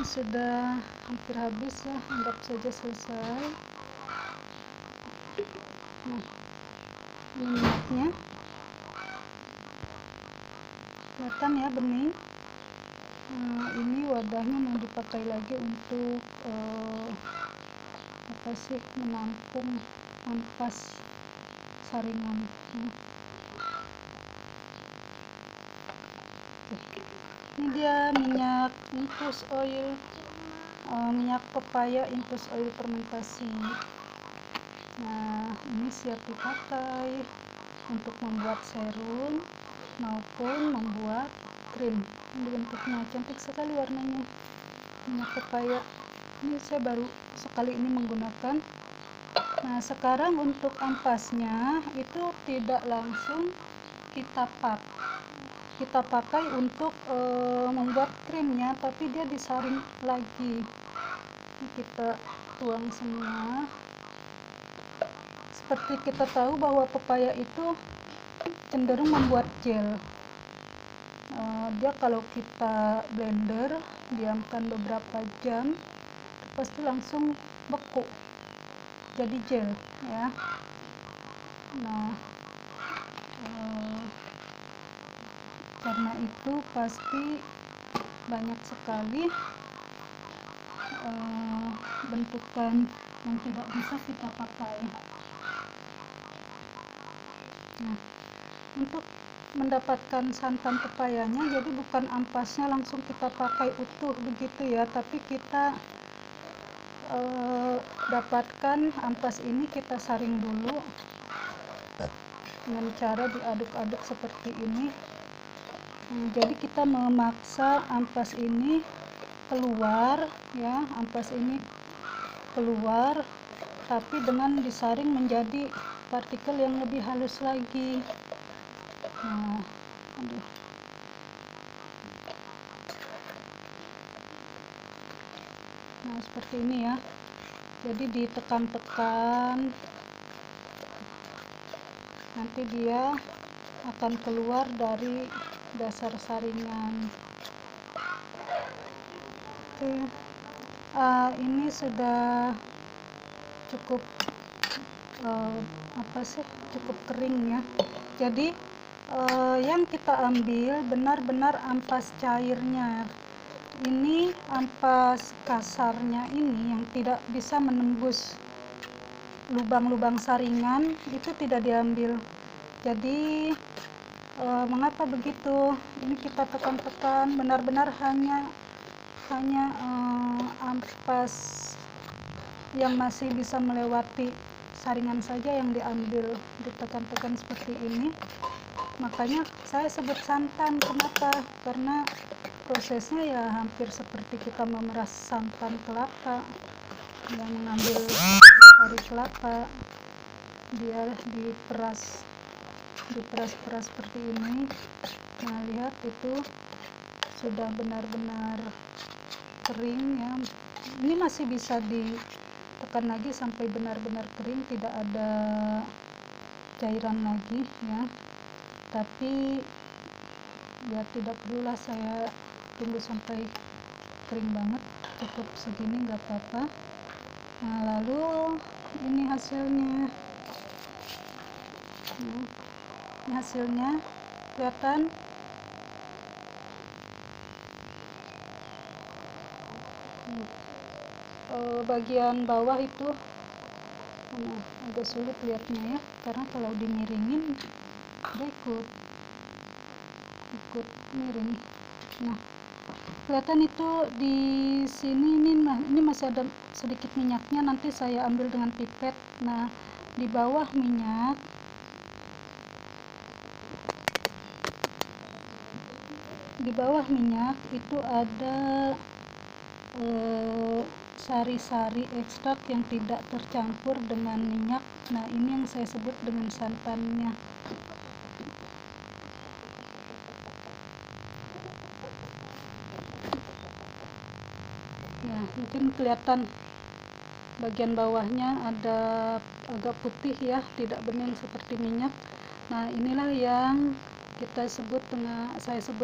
sudah hampir habis ya, anggap saja selesai. Nah, ini minyaknya kelihatan ya, bening. Ini wadahnya mau dipakai lagi untuk menampung ampas saringan. Ini dia minyak infus oil, minyak pepaya infus oil fermentasi. Nah, ini siap dipakai untuk membuat serum maupun membuat krim. Ini bentuknya cantik sekali warnanya, minyak pepaya. Ini saya baru sekali ini menggunakan. Nah, sekarang untuk ampasnya itu tidak langsung kita pakai untuk membuat krimnya, tapi dia disaring lagi. Ini kita tuang semua. Seperti kita tahu bahwa pepaya itu cenderung membuat gel. Dia kalau kita blender, diamkan beberapa jam, pasti langsung beku jadi gel ya. Nah, karena itu pasti banyak sekali bentukan yang tidak bisa kita pakai. Nah, untuk mendapatkan santan pepayanya, jadi bukan ampasnya langsung kita pakai utuh begitu ya, tapi kita dapatkan ampas ini, kita saring dulu dengan cara diaduk-aduk seperti ini. Jadi kita memaksa ampas ini keluar ya, ampas ini keluar, tapi dengan disaring menjadi partikel yang lebih halus lagi. Nah, seperti ini ya. Jadi ditekan-tekan, nanti dia akan keluar dari dasar saringan. Oke. Ini sudah cukup cukup kering ya. Jadi yang kita ambil benar-benar ampas cairnya. Ini ampas kasarnya ini yang tidak bisa menembus lubang-lubang saringan itu tidak diambil. Jadi mengapa begitu? Ini kita tekan-tekan, benar-benar hanya ampas yang masih bisa melewati saringan saja yang diambil, ditekan-tekan seperti ini. Makanya saya sebut santan. Kenapa? Karena prosesnya ya hampir seperti kita memeras santan kelapa, yang mengambil sari kelapa, dia diperas seperti ini. Nah, lihat itu sudah benar-benar kering ya. Ini masih bisa ditekan lagi sampai benar-benar kering, tidak ada cairan lagi ya. Tapi ya tidak perlulah saya tunggu sampai kering banget, cukup segini nggak apa-apa. Nah, lalu ini hasilnya. Ini hasilnya kelihatan. Bagian bawah itu agak sulit lihatnya ya, karena kalau dimiringin dia ikut miring. Nah, kelihatan itu di sini ini masih ada sedikit minyaknya, nanti saya ambil dengan pipet. Nah, di bawah minyak itu ada sari-sari ekstrak yang tidak tercampur dengan minyak. Nah, ini yang saya sebut dengan santannya. Ya, mungkin kelihatan bagian bawahnya ada agak putih ya, tidak bening seperti minyak. Nah, inilah yang saya sebut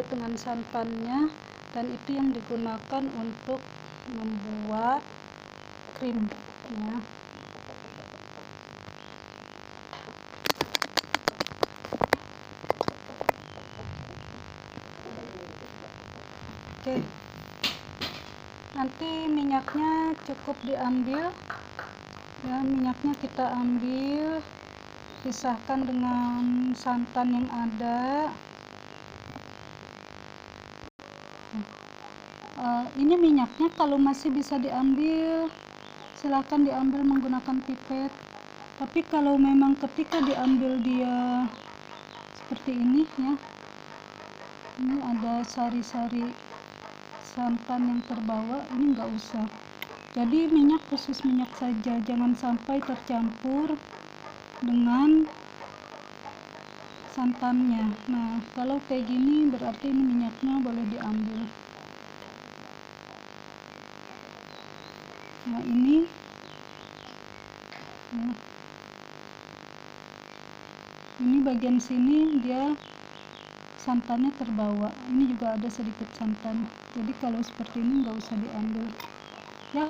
dengan santannya, dan itu yang digunakan untuk membuat krim ya. Oke, nanti minyaknya cukup diambil ya, minyaknya kita ambil, pisahkan dengan santan yang ada. Ini minyaknya kalau masih bisa diambil, silakan diambil menggunakan pipet. Tapi kalau memang ketika diambil dia seperti ini ya, ini ada sari-sari santan yang terbawa, ini enggak usah. Jadi minyak khusus minyak saja, jangan sampai tercampur dengan santannya. Nah, kalau kayak gini berarti ini minyaknya boleh diambil. Nah, ini ya. Ini bagian sini dia santannya terbawa, ini juga ada sedikit santan, jadi kalau seperti ini nggak usah diambil ya.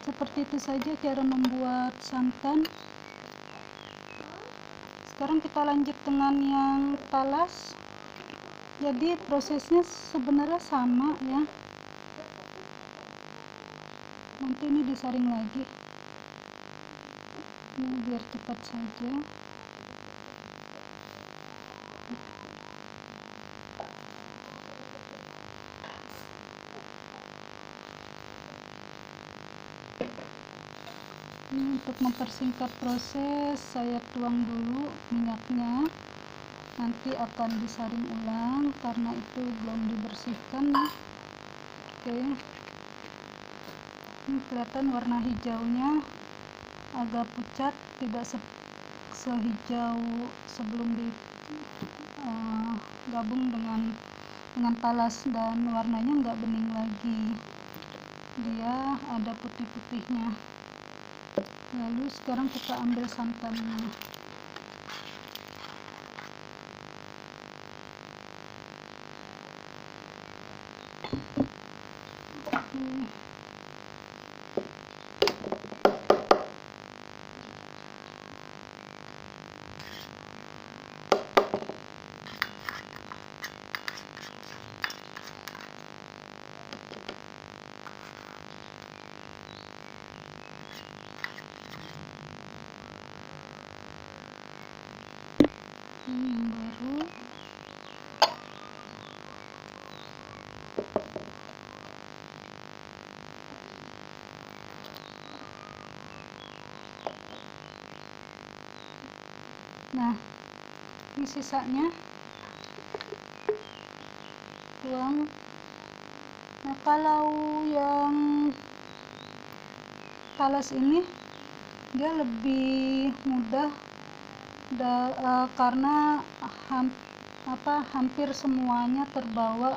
Seperti itu saja cara membuat santan. Sekarang kita lanjut dengan yang talas. Jadi prosesnya sebenarnya sama ya, nanti ini disaring lagi ini biar cepat saja. Ini untuk mempersingkat proses, saya tuang dulu minyaknya, nanti akan disaring ulang karena itu belum dibersihkan. Oke, ini kelihatan warna hijaunya agak pucat, tidak sehijau sebelum digabung dengan talas, dan warnanya nggak bening lagi, dia ada putih-putihnya. Lalu sekarang kita ambil santannya. Ini yang baru. Nah, ini sisanya tuang. Nah, kalau yang talas ini dia lebih mudah karena hampir semuanya terbawa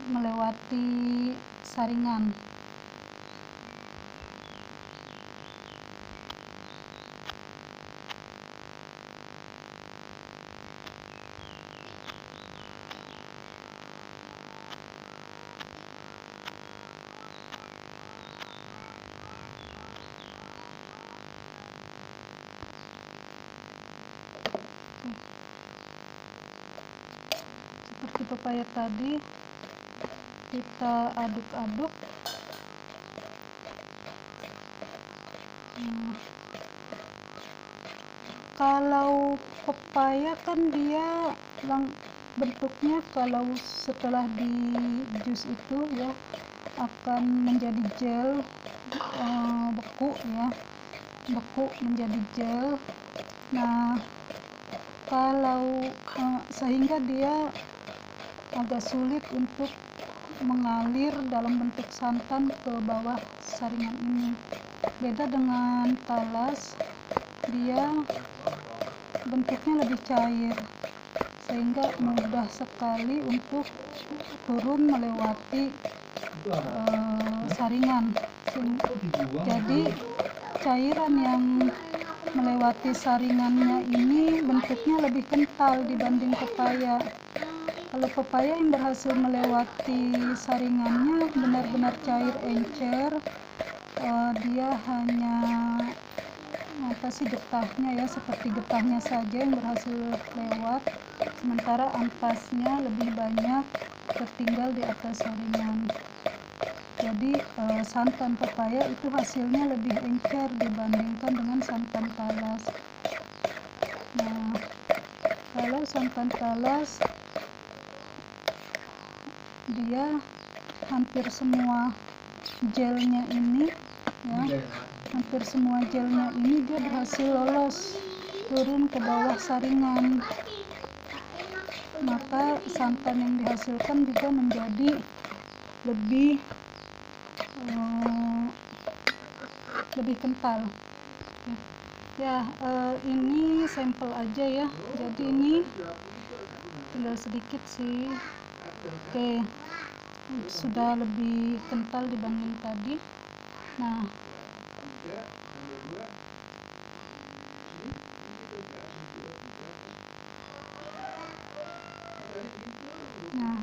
melewati saringan. Seperti pepaya tadi, kita aduk-aduk. Kalau pepaya kan dia bentuknya kalau setelah di jus itu ya akan menjadi gel, beku ya, beku menjadi gel. Nah, kalau sehingga dia agak sulit untuk mengalir dalam bentuk santan ke bawah saringan ini. Beda dengan talas, dia bentuknya lebih cair sehingga mudah sekali untuk turun melewati saringan. Jadi cairan yang melewati saringannya ini bentuknya lebih kental dibanding pepaya. Kalau pepaya yang berhasil melewati saringannya benar-benar cair encer, dia hanya getahnya ya, seperti getahnya saja yang berhasil lewat, sementara ampasnya lebih banyak tertinggal di atas saringan. Jadi santan pepaya itu hasilnya lebih encer dibandingkan dengan santan talas. Nah, kalau santan talas dia hampir semua gelnya ini ya, dia berhasil lolos turun ke bawah saringan, maka santan yang dihasilkan juga menjadi lebih kental ya. Ini sampel aja ya, jadi ini tinggal sedikit sih. Oke, sudah lebih kental dibanding tadi. Nah,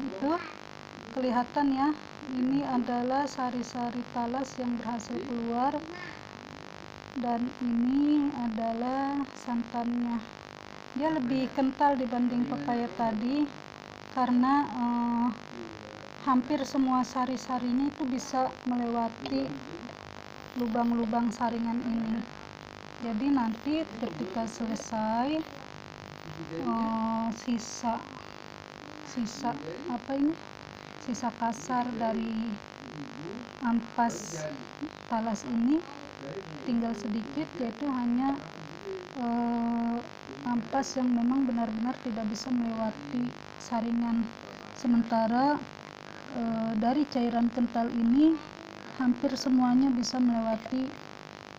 itu kelihatan ya, ini adalah sari-sari talas yang berhasil keluar, dan ini adalah santannya. Dia lebih kental dibanding pepaya tadi karena hampir semua sari-sarinya itu bisa melewati lubang-lubang saringan ini. Jadi nanti ketika selesai sisa kasar dari ampas talas ini tinggal sedikit, yaitu hanya ampas yang memang benar-benar tidak bisa melewati saringan, sementara dari cairan kental ini hampir semuanya bisa melewati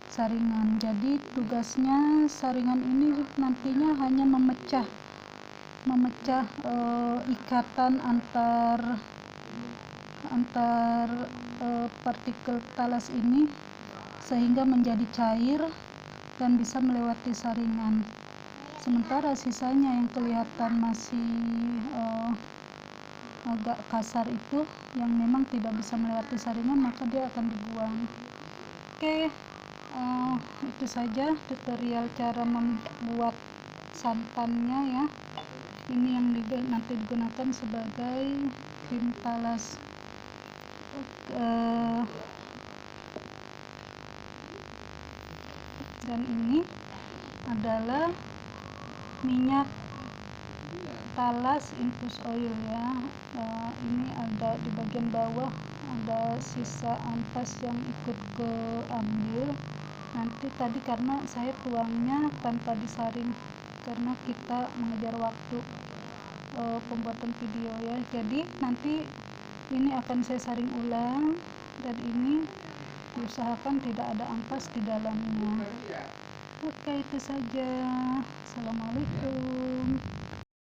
saringan. Jadi tugasnya saringan ini nantinya hanya memecah ikatan antar partikel talas ini sehingga menjadi cair dan bisa melewati saringan. Sementara sisanya yang kelihatan masih agak kasar itu yang memang tidak bisa melewati saringan, maka dia akan dibuang. Oke, itu saja tutorial cara membuat santannya ya. Ini yang nanti digunakan sebagai krim talas. Dan ini adalah minyak talas infus oil ya. Ini ada di bagian bawah ada sisa ampas yang ikut ke ambil. Nanti tadi karena saya tuangnya tanpa disaring karena kita mengejar waktu pembuatan video ya, jadi nanti ini akan saya saring ulang, dan ini diusahakan tidak ada ampas di dalamnya. Oke, itu saja. Assalamualaikum.